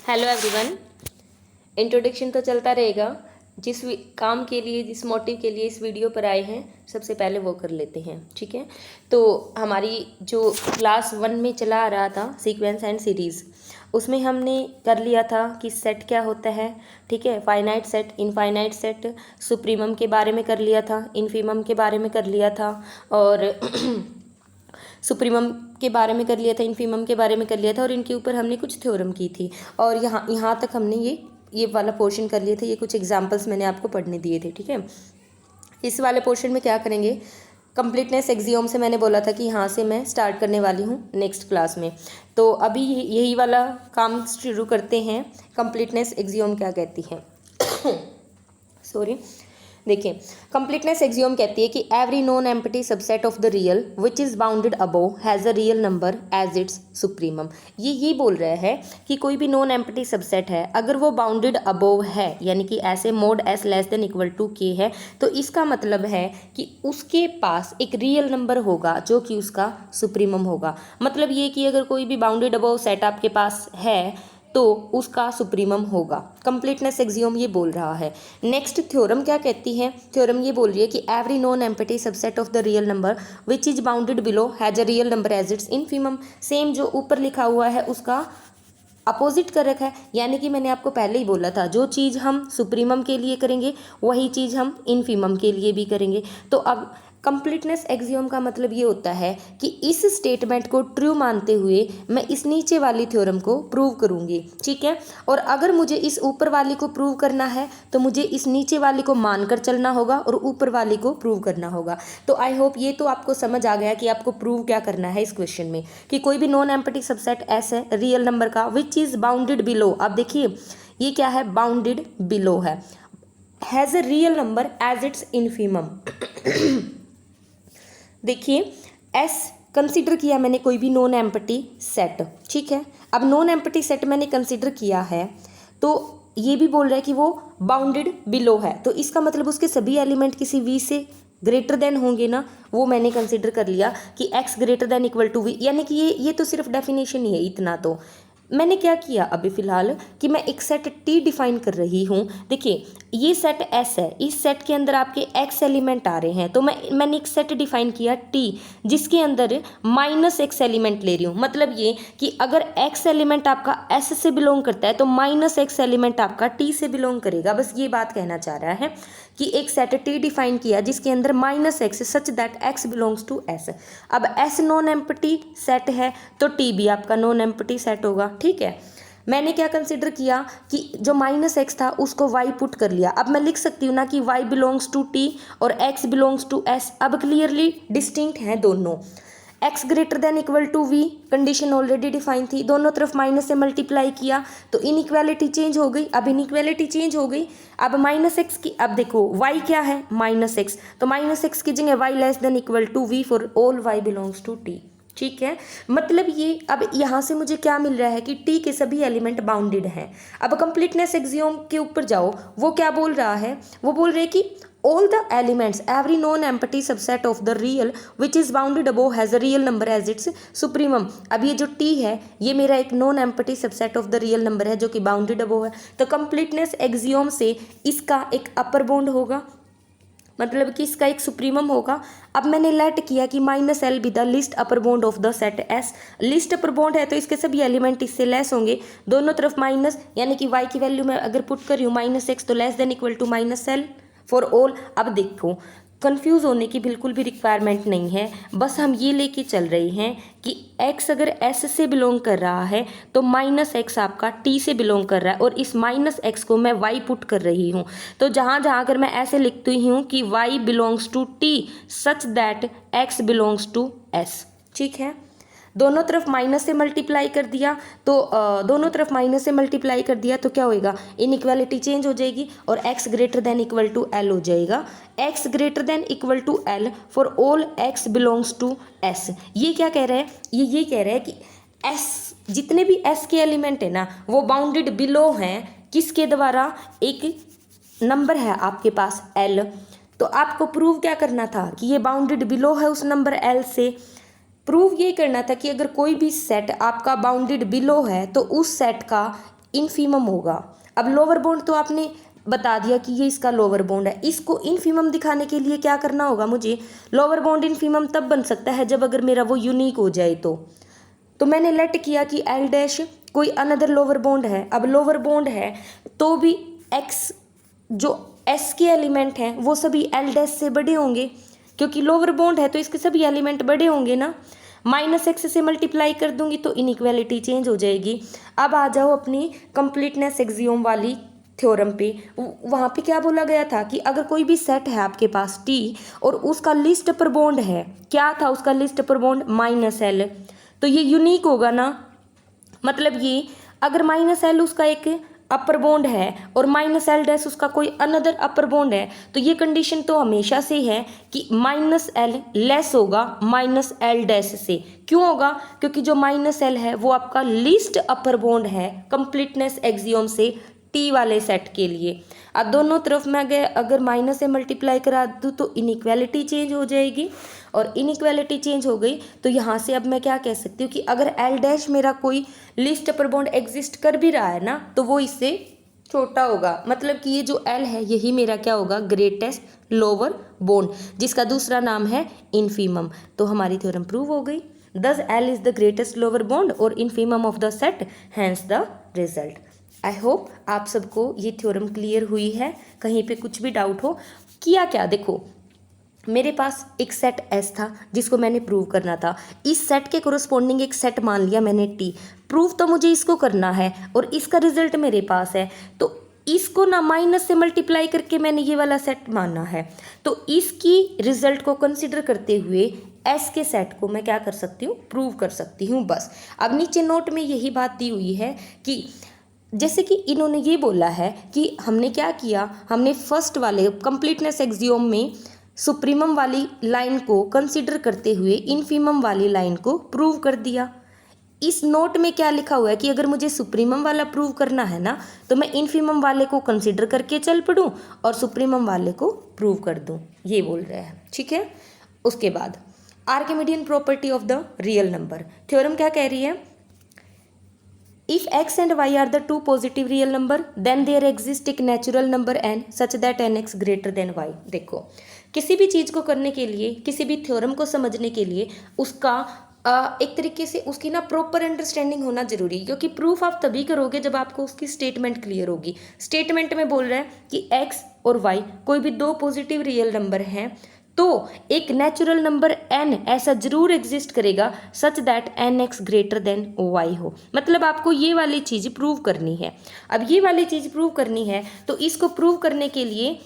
Hello everyone. Introduction तो चलता रहेगा। जिस काम के लिए, जिस मोटिव के लिए इस वीडियो पर आए हैं, सबसे पहले वो कर लेते हैं। ठीक है, तो हमारी जो क्लास 1 में चला आ रहा था सीक्वेंस एंड सीरीज़, उसमें हमने कर लिया था कि सेट क्या होता है। ठीक है, finite set, infinite set, supremum के बारे में कर लिया था, इनफीमम के बारे में कर लिया था, और सुप्रीमम के बारे में कर लिया था, इनफीमम के बारे में कर लिया था, और इनके ऊपर हमने कुछ थ्योरम की थी। और यहाँ तक हमने ये वाला पोर्शन कर लिए थे। ये कुछ एग्जांपल्स मैंने आपको पढ़ने दिए थे। ठीक है, इस वाले पोर्शन में क्या करेंगे, कंप्लीटनेस एक्सियोम से मैंने बोला था कि यहाँ से मैं स्टार्ट करने वाली हूँ नेक्स्ट क्लास में। तो अभी यही वाला काम शुरू करते हैं। कंप्लीटनेस एक्सियोम क्या कहती है सॉरी, देखिए, कंप्लीटनेस एक्सियोम कहती है कि every non empty subset of the real which is bounded above has a real number as its supremum. ये बोल रहा है कि कोई भी नॉन एम्प्टी सबसेट है, अगर वो बाउंडेड अबोव है, यानी कि ऐसे mod s less than equal to k है, तो इसका मतलब है कि उसके पास एक रियल नंबर होगा जो कि उसका सुप्रीमम होगा। मतलब ये कि अगर कोई भी बाउंडेड अबोव सेट आपके पास है तो उसका सुप्रीमम होगा। कंप्लीटनेस एक्सियोम ये बोल रहा है। नेक्स्ट थ्योरम क्या कहती है, थ्योरम ये बोल रही है कि every non empty subset of the real number which is bounded below has a real number as its infimum. Same जो ऊपर लिखा हुआ है उसका अपोजिट कर रखा है। यानी कि मैंने आपको पहले ही बोला था, जो चीज़ हम सुप्रीमम के लिए करेंगे वही चीज़ हम इनफीमम के लिए भी करेंगे। तो अब कंप्लीटनेस एक्सियोम का मतलब ये होता है कि इस स्टेटमेंट को ट्रू मानते हुए मैं इस नीचे वाली थ्योरम को प्रूव करूंगी। ठीक है, और अगर मुझे इस ऊपर वाली को प्रूव करना है तो मुझे इस नीचे वाली को मानकर चलना होगा और ऊपर वाली को प्रूव करना होगा। तो आई होप ये तो आपको समझ आ गया कि आपको प्रूव क्या करना है इस क्वेश्चन में, कि कोई भी नॉन एम्प्टी सबसेट एस है रियल नंबर का विच इज बाउंडेड बिलो। अब देखिए ये क्या है, बाउंडेड बिलो है, has a real number as its infimum. देखिए, एस कंसीडर किया मैंने कोई भी नॉन एम्प्टी सेट। ठीक है, अब नॉन एम्प्टी सेट मैंने कंसीडर किया है तो ये भी बोल रहा है कि वो बाउंडेड बिलो है, तो इसका मतलब उसके सभी एलिमेंट किसी वी से ग्रेटर देन होंगे ना। वो मैंने कंसीडर कर लिया कि x greater than equal to v, यानी कि ये तो सिर्फ डेफिनेशन ही है। इतना तो मैंने क्या किया अभी फ़िलहाल कि मैं एक सेट टी डिफाइन कर रही हूँ। देखिए ये सेट एस है, इस सेट के अंदर आपके एक्स एलिमेंट आ रहे हैं, तो मैंने एक सेट डिफाइन किया टी जिसके अंदर माइनस एक्स एलिमेंट ले रही हूँ। मतलब ये कि अगर एक्स एलिमेंट आपका एस से बिलोंग करता है तो माइनस एक्स एलिमेंट आपका टी से बिलोंग करेगा। बस ये बात कहना चाह रहा है कि एक सेट टी डिफाइन किया जिसके अंदर minus x such that x belongs to s. अब एस नॉन एम्प्टी सेट है तो टी भी आपका नॉन एम्प्टी सेट होगा। ठीक है, मैंने क्या कंसिडर किया कि जो माइनस एक्स था उसको वाई पुट कर लिया। अब मैं लिख सकती हूँ ना कि वाई बिलोंग्स टू टी और एक्स बिलोंग्स टू एस। अब क्लियरली डिस्टिंक्ट हैं दोनों। X greater than equal to v condition already define थी, दोनों तरफ माइनस से मल्टीप्लाई किया तो इनइक्वालिटी चेंज हो गई। अब इनइक्वालिटी चेंज हो गई, अब माइनस एक्स की, अब देखो वाई क्या है माइनस एक्स, तो माइनस एक्स की जगह y less than equal to v for all y belongs to t. ठीक है, मतलब ये अब यहाँ से मुझे क्या मिल रहा है कि टी के सभी एलिमेंट बाउंडेड हैं। अब कंप्लीटनेस एक्सियोम के ऊपर जाओ, वो क्या बोल रहा है, वो बोल रहे हैं कि all the elements every non-empty subset of the real which is bounded above has a real number as its supremum। अब ये जो t है ये मेरा एक non empty subset of the real number है जो कि बाउंडेड अबोव है। तो कंप्लीटनेस एक्सियोम से इसका एक अपर बाउंड होगा, मतलब कि इसका एक सुप्रीमम होगा। अब मैंने लेट किया कि minus L be the list upper bound of the set S. List upper bound है तो इसके सभी एलिमेंट इससे लेस होंगे, दोनों तरफ माइनस, यानी कि वाई की वैल्यू मैं अगर पुट कर रही हूँ माइनस एक्स तो less than equal to minus L for all. अब देखो कंफ्यूज होने की बिल्कुल भी रिक्वायरमेंट नहीं है, बस हम ये लेके चल रहे हैं कि x अगर s से बिलोंग कर रहा है तो माइनस एक्स आपका t से बिलोंग कर रहा है, और इस माइनस एक्स को मैं y पुट कर रही हूँ। तो जहाँ जहाँ अगर मैं ऐसे लिखती हूँ कि y belongs to t such that x belongs to s। ठीक है, दोनों तरफ माइनस से मल्टीप्लाई कर दिया तो दोनों तरफ माइनस से मल्टीप्लाई कर दिया तो क्या होएगा, इनइक्वालिटी चेंज हो जाएगी और x greater than equal to L हो जाएगा। x greater than equal to L for all x belongs to s। ये क्या कह रहे हैं, ये कह रहे हैं कि s जितने भी s के एलिमेंट है ना वो बाउंडेड बिलो हैं, किसके द्वारा, एक नंबर है आपके पास l। तो आपको प्रूव क्या करना था कि ये बाउंडेड बिलो है उस नंबर l से। प्रूव ये करना था कि अगर कोई भी सेट आपका बाउंडेड बिलो है तो उस सेट का इनफीमम होगा। अब लोअर बॉन्ड तो आपने बता दिया कि ये इसका लोअर बॉन्ड है, इसको इनफीमम दिखाने के लिए क्या करना होगा मुझे, लोअर बॉन्ड इनफीमम तब बन सकता है जब अगर मेरा वो यूनिक हो जाए तो मैंने लेट किया कि एल डैश कोई अनदर लोअर बॉन्ड है। अब लोअर बॉन्ड है तो भी एक्स जो एस के एलिमेंट हैं वो सभी एल डैश से बड़े होंगे, क्योंकि लोअर बॉन्ड है तो इसके सभी एलिमेंट बड़े होंगे ना। माइनस एक्स से मल्टीप्लाई कर दूंगी तो इनइक्वालिटी चेंज हो जाएगी। अब आ जाओ अपनी कंप्लीटनेस एक्सियोम वाली थ्योरम पे। वहाँ पे क्या बोला गया था कि अगर कोई भी सेट है आपके पास टी और उसका लिस्ट अपर बॉन्ड है, क्या था उसका लिस्ट अपर बॉन्ड, माइनस एल, तो ये यूनिक होगा ना। मतलब ये अगर माइनस एल उसका एक अपर बॉन्ड है और माइनस एल डैश उसका कोई अनदर अपर बॉन्ड है, तो ये कंडीशन तो हमेशा से है कि माइनस एल लेस होगा माइनस एल डैश से। क्यों होगा, क्योंकि जो माइनस एल है वो आपका लीस्ट अपर बॉन्ड है कंप्लीटनेस एक्सियोम से टी वाले सेट के लिए। अब दोनों तरफ मैं अगर माइनस से मल्टीप्लाई करा दूँ तो इनइक्वालिटी चेंज हो जाएगी, और इनइक्वालिटी चेंज हो गई तो यहाँ से अब मैं क्या कह सकती हूँ कि अगर एल डैश मेरा कोई लिस्ट अपर बॉन्ड एग्जिस्ट कर भी रहा है ना तो वो इससे छोटा होगा। मतलब कि ये जो एल है यही मेरा क्या होगा, ग्रेटेस्ट लोअर बॉन्ड, जिसका दूसरा नाम है इनफीमम। तो हमारी थ्योरम प्रूव हो गई। Thus L is the greatest lower bound और infimum of the set, hence the result. I hope आप सबको ये थ्योरम क्लियर हुई है। कहीं पे कुछ भी डाउट हो, किया क्या, देखो मेरे पास एक सेट एस था जिसको मैंने प्रूव करना था। इस सेट के कोरस्पॉन्डिंग एक सेट मान लिया मैंने टी, प्रूव तो मुझे इसको करना है और इसका रिजल्ट मेरे पास है, तो इसको ना माइनस से मल्टीप्लाई करके मैंने ये वाला सेट मानना है। तो इसकी रिजल्ट को कंसिडर करते हुए एस के सेट को मैं क्या कर सकती हूँ, प्रूव कर सकती हूँ बस। अब नीचे नोट में यही बात दी हुई है कि जैसे कि इन्होंने ये बोला है कि हमने क्या किया, हमने फर्स्ट वाले कंप्लीटनेस एक्सियोम में सुप्रीमम वाली लाइन को कंसीडर करते हुए इनफीमम वाली लाइन को प्रूव कर दिया। इस नोट में क्या लिखा हुआ है कि अगर मुझे सुप्रीमम वाला प्रूव करना है ना तो मैं इनफीमम वाले को कंसीडर करके चल पड़ूं और सुप्रीमम वाले को प्रूव कर दूं, ये बोल रहे हैं, ठीक है। उसके बाद Archimedean property of the real number theorem क्या कह रही है, if x and y are the two positive real number then there exists एक natural number n such that nx greater than y। देखो किसी भी चीज़ को करने के लिए, किसी भी थ्योरम को समझने के लिए उसका एक तरीके से उसकी ना प्रॉपर अंडरस्टैंडिंग होना जरूरी है, क्योंकि प्रूफ आप तभी करोगे जब आपको उसकी स्टेटमेंट क्लियर होगी। स्टेटमेंट में बोल रहा है कि x और y कोई भी दो पॉजिटिव रियल नंबर हैं तो एक नेचुरल नंबर n ऐसा जरूर एग्जिस्ट करेगा सच that nx greater than y हो। मतलब आपको ये वाली चीज़ प्रूव करनी है। अब ये वाली चीज़ प्रूव करनी है तो इसको प्रूव करने के लिए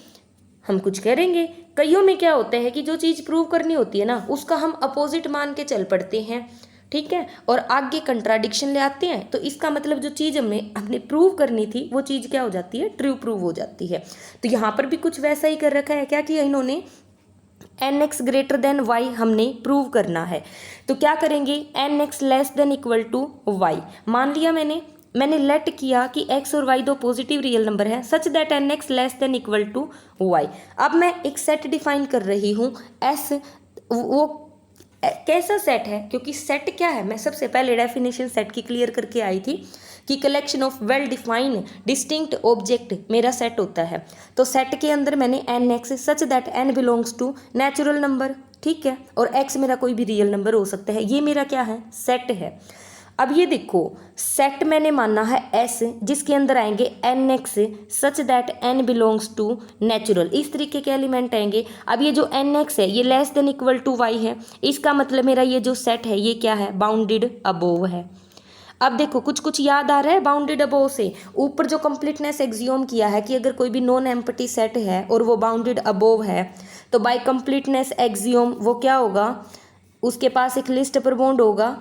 हम कुछ करेंगे। कईयों में क्या होता है कि जो चीज़ प्रूव करनी होती है ना उसका हम अपोजिट मान के चल पड़ते हैं, ठीक है, और आगे कंट्राडिक्शन ले आते हैं। तो इसका मतलब जो चीज़ हमने प्रूव करनी थी वो चीज़ क्या हो जाती है, ट्रू प्रूव हो जाती है। तो यहाँ पर भी कुछ वैसा ही कर रखा है। क्या किया इन्होंने, nx ग्रेटर देन y हमने प्रूव करना है तो क्या करेंगे, nx less than equal to y मान लिया मैंने लेट किया कि x और y दो पॉजिटिव रियल नंबर हैं such that nx less than equal to y। अब मैं एक सेट डिफाइन कर रही हूँ s, वो कैसा सेट है, क्योंकि सेट क्या है, मैं सबसे पहले डेफिनेशन सेट की क्लियर करके आई थी कि collection of well defined distinct object मेरा सेट होता है। तो सेट के अंदर मैंने n x such that n belongs to natural number, ठीक है, और एक्स मेरा कोई भी रियल नंबर हो सकता है। ये मेरा क्या है, सेट है। अब ये देखो सेट मैंने माना है एस जिसके अंदर आएंगे n x such that n belongs to natural, इस तरीके के एलिमेंट आएंगे। अब ये जो एन एक्स है ये less than equal to y है, इसका मतलब मेरा ये जो सेट है ये क्या है, बाउंडेड अबोव है। अब देखो कुछ कुछ याद आ रहा है बाउंडेड अबोव से, ऊपर जो कंप्लीटनेस एक्सियोम किया है कि अगर कोई भी नॉन एम्प्टी सेट है और वो बाउंडेड अबोव है तो बाय कंप्लीटनेस एक्सियोम वो क्या होगा, उसके पास एक लिस्ट अपर बॉन्ड होगा।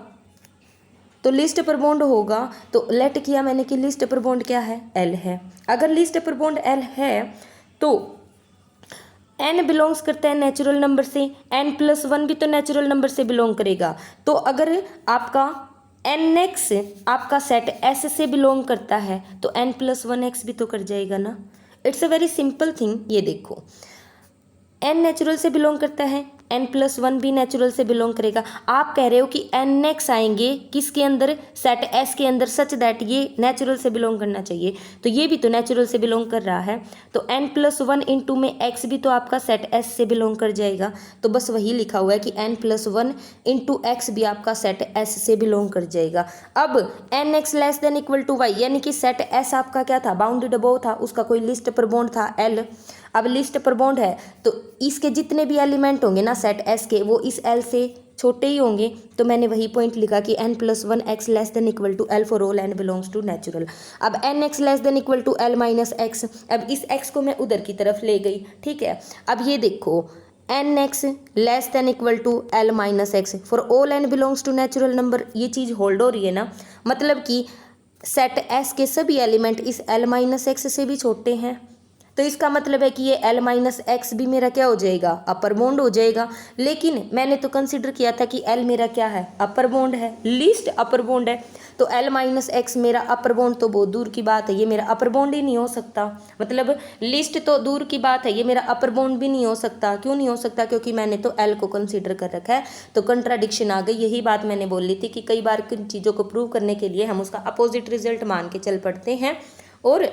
तो लिस्ट अपर बॉन्ड होगा तो लेट किया मैंने कि लिस्ट अपर बॉन्ड क्या है, एल है। अगर लिस्ट अपर बॉन्ड एल है तो एन बिलोंग्स करता है नेचुरल नंबर से, एन प्लस वन भी तो नेचुरल नंबर से बिलोंग करेगा। तो अगर आपका एन एक्स आपका सेट एस से बिलोंग करता है तो एन प्लस वन एक्स भी तो कर जाएगा ना। It's a very simple thing. ये देखो एन नेचुरल से बिलोंग करता है, n+1 भी नेचुरल से बिलोंग करेगा। आप कह रहे हो कि nx आएंगे किसके अंदर, सेट S के अंदर, सच दैट ये नेचुरल से बिलोंग करना चाहिए, तो ये भी तो नेचुरल से बिलोंग कर रहा है। तो n+1 इंटू में x भी तो आपका सेट S से बिलोंग कर जाएगा। तो बस वही लिखा हुआ है कि n+1 इंटू x भी आपका सेट S से बिलोंग कर जाएगा। अब nx less than equal to y, यानी कि सेट S आपका क्या था, बाउंडेड अबोव था, उसका कोई लिस्ट पर बॉन्ड था L। अब लिस्ट पर बॉन्ड है तो इसके जितने भी एलिमेंट होंगे ना सेट S के, वो इस L से छोटे ही होंगे। तो मैंने वही पॉइंट लिखा कि n+1 x less than equal to L for all n belongs to natural. अब nx less than equal to L minus x, अब इस x को मैं उधर की तरफ ले गई, ठीक है। अब ये देखो nx less than equal to L minus x for all n belongs to natural number, ये चीज़ होल्ड हो रही है ना, मतलब कि सेट S के सभी एलिमेंट इस L माइनस x से भी छोटे हैं। तो इसका मतलब है कि ये L माइनस एक्स भी मेरा क्या हो जाएगा, अपर बॉन्ड हो जाएगा। लेकिन मैंने तो कंसिडर किया था कि L मेरा क्या है, अपर बॉन्ड है, लीस्ट अपर बॉन्ड है। तो L माइनस एक्स मेरा अपर बॉन्ड तो बहुत दूर की बात है, ये मेरा अपर बॉन्ड ही नहीं हो सकता। मतलब लिस्ट तो दूर की बात है, ये मेरा अपर बॉन्ड भी नहीं हो सकता। क्यों नहीं हो सकता, क्योंकि मैंने तो L को कंसिडर कर रखा है। तो कंट्राडिक्शन आ गई। यही बात मैंने बोली थी कि कई बार किन चीज़ों को प्रूव करने के लिए हम उसका अपोजिट रिजल्ट मान के चल पड़ते हैं और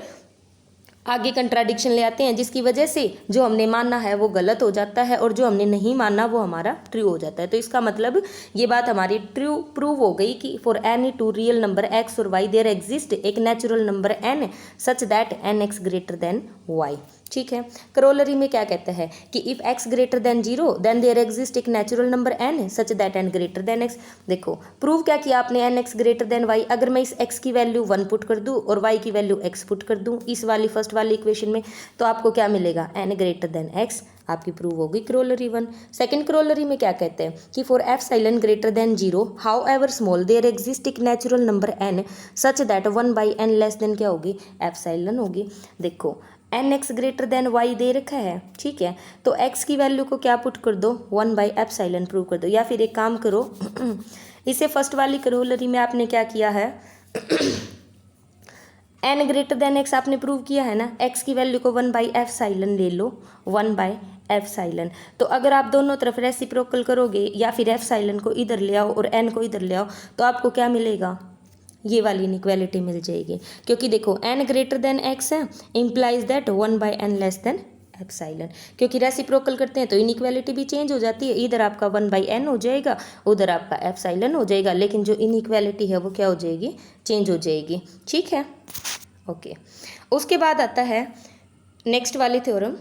आगे कंट्राडिक्शन ले आते हैं, जिसकी वजह से जो हमने माना है वो गलत हो जाता है और जो हमने नहीं माना वो हमारा ट्रू हो जाता है। तो इसका मतलब ये बात हमारी ट्रू प्रूव हो गई कि for any two real number x और y देयर एग्जिस्ट एक natural number n such that nx greater than y। ठीक है। करोलरी में क्या कहता है कि if x greater than 0 then there exist एक natural number n such that n greater than x। देखो प्रूव क्या किया आपने, nx ग्रेटर देन y। अगर मैं इस x की वैल्यू 1 पुट कर दूं और y की वैल्यू x पुट कर दूं इस वाली फर्स्ट वाली इक्वेशन में, तो आपको क्या मिलेगा, n ग्रेटर देन x। आपकी प्रूव होगी करोलरी 1। सेकंड करोलरी में क्या कहते हैं कि for epsilon greater than 0 however small there exist एक natural number n such that 1/n less than क्या होगी, एप्सिलॉन होगी। देखो nx ग्रेटर देन y दे रखा है, ठीक है, तो x की वैल्यू को क्या पुट कर दो, 1/एप्सिलॉन प्रूव कर दो। या फिर एक काम करो इसे फर्स्ट वाली करोलरी में आपने क्या किया है n ग्रेटर देन x आपने प्रूव किया है ना, x की वैल्यू को 1/एप्सिलॉन ले लो, 1/एप्सिलॉन। तो अगर आप दोनों तरफ रेसिप्रोकल करोगे या फिर एप्सिलॉन को इधर ले आओ और n को इधर ले आओ, तो आपको क्या मिलेगा, ये वाली इनइक्वालिटी मिल जाएगी। क्योंकि देखो n ग्रेटर देन x है implies that 1/n less then epsilon. क्योंकि रेसिप्रोकल करते हैं तो इनइक्वालिटी भी चेंज हो जाती है, इधर आपका 1/n हो जाएगा, उधर आपका एप्सिलॉन हो जाएगा, लेकिन जो इनइक्वालिटी है वो क्या हो जाएगी, चेंज हो जाएगी। ठीक है, ओके। उसके बाद आता है नेक्स्ट वाली थ्योरम